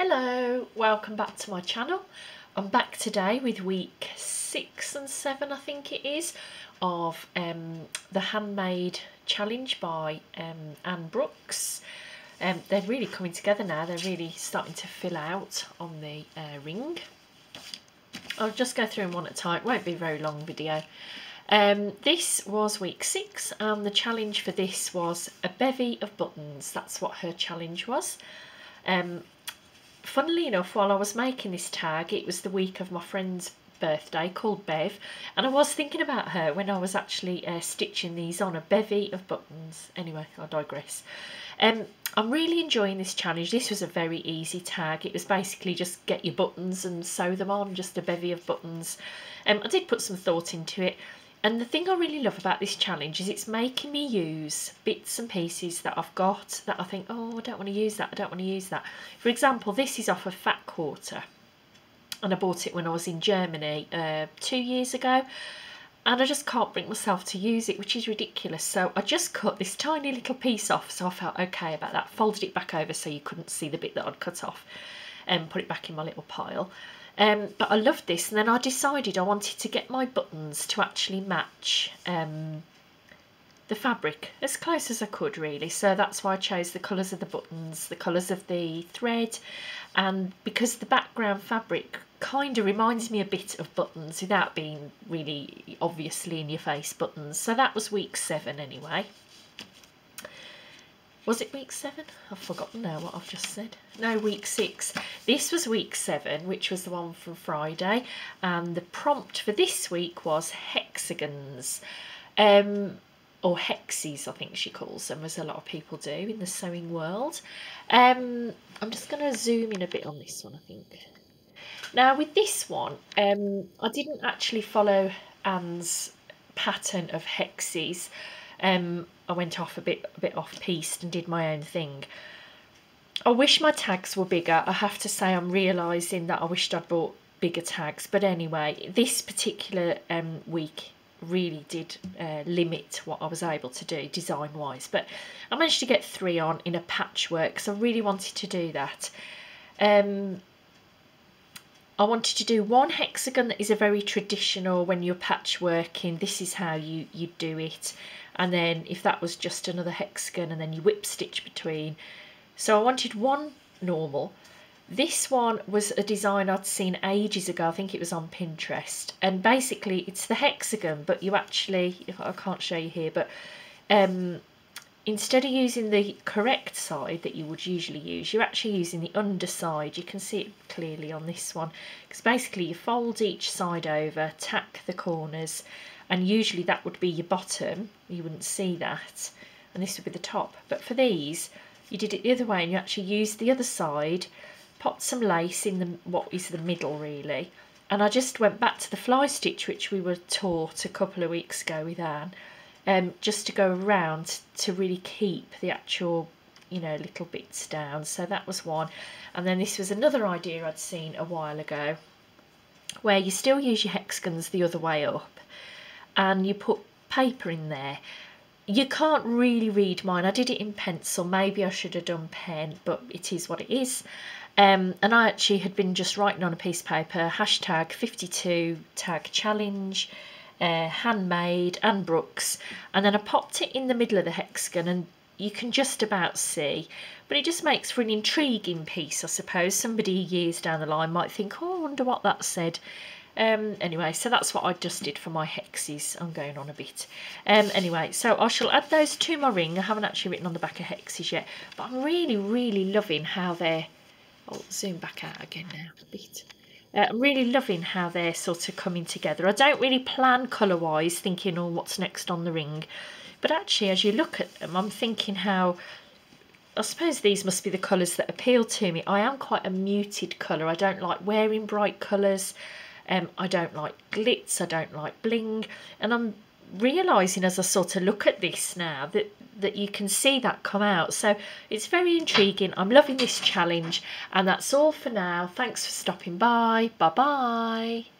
Hello, welcome back to my channel. I'm back today with week 6 and 7 I think it is of the Handmade challenge by Anne Brookes. They're really coming together now, they're really starting to fill out on the ring. I'll just go through them one at a time, it won't be a very long video. This was week 6 and the challenge for this was a bevy of buttons. That's what her challenge was. Funnily enough, while I was making this tag, it was the week of my friend's birthday called Bev, and I was thinking about her when I was actually stitching these on, a bevy of buttons. Anyway, I digress. I'm really enjoying this challenge. This was a very easy tag. It was basically just get your buttons and sew them on, just a bevy of buttons. I did put some thought into it. And the thing I really love about this challenge is it's making me use bits and pieces that I've got that I think, oh, I don't want to use that, I don't want to use that. For example, this is off of Fat Quarter, and I bought it when I was in Germany 2 years ago, and I just can't bring myself to use it, which is ridiculous. So I just cut this tiny little piece off, so I felt okay about that. Folded it back over so you couldn't see the bit that I'd cut off, and put it back in my little pile. But I loved this, and then I decided I wanted to get my buttons to actually match the fabric as close as I could, really. So that's why I chose the colours of the buttons, the colours of the thread, and because the background fabric kind of reminds me a bit of buttons without being really obviously in your face buttons. So that was week 7 anyway. Was it week 7? I've forgotten now what I've just said. No, week 6. This was week 7, which was the one from Friday. And the prompt for this week was hexagons. Or Hexies, I think she calls them, as a lot of people do in the sewing world. I'm just going to zoom in a bit on this one, I think. Now, with this one, I didn't actually follow Anne's pattern of Hexies. I went off a bit off-piste and did my own thing. I wish my tags were bigger. I have to say I'm realising that I wished I'd bought bigger tags. But anyway, this particular week really did limit what I was able to do design-wise. But I managed to get 3 on in a patchwork because I really wanted to do that. I wanted to do one hexagon that is a very traditional, when you're patchworking, this is how you do it. And then if that was just another hexagon, and then you whip stitch between. So I wanted one normal. This one was a design I'd seen ages ago. I think it was on Pinterest. And basically it's the hexagon, but you actually, I can't show you here, but instead of using the correct side that you would usually use, you're actually using the underside. You can see it clearly on this one, because basically you fold each side over, tack the corners, and usually that would be your bottom. You wouldn't see that, and this would be the top. But for these, you did it the other way, and you actually used the other side, popped some lace in the what is the middle really, and I just went back to the fly stitch which we were taught a couple of weeks ago with Anne. Just to go around to really keep the actual, you know, little bits down. So that was one. And then this was another idea I'd seen a while ago, where you still use your hexagons the other way up, and you put paper in there. You can't really read mine. I did it in pencil. Maybe I should have done pen, but it is what it is. And I actually had been just writing on a piece of paper, hashtag 52 tag challenge, handmade, Anne Brookes, and then I popped it in the middle of the hexagon, and you can just about see, but it just makes for an intriguing piece, I suppose. Somebody years down the line might think, oh, I wonder what that said. Anyway, so that's what I just did for my Hexies. I'm going on a bit. Anyway, so I shall add those to my ring. I haven't actually written on the back of Hexies yet, but I'm really loving how they're, I'll zoom back out again now a bit. I'm really loving how they're sort of coming together. I don't really plan colour-wise, thinking, oh, what's next on the ring. But actually, as you look at them, I'm thinking how, I suppose these must be the colours that appeal to me. I am quite a muted colour. I don't like wearing bright colours. I don't like glitz. I don't like bling. And I'm realising as I sort of look at this now that you can see that come out. So it's very intriguing. I'm loving this challenge, and that's all for now. Thanks for stopping by. Bye bye.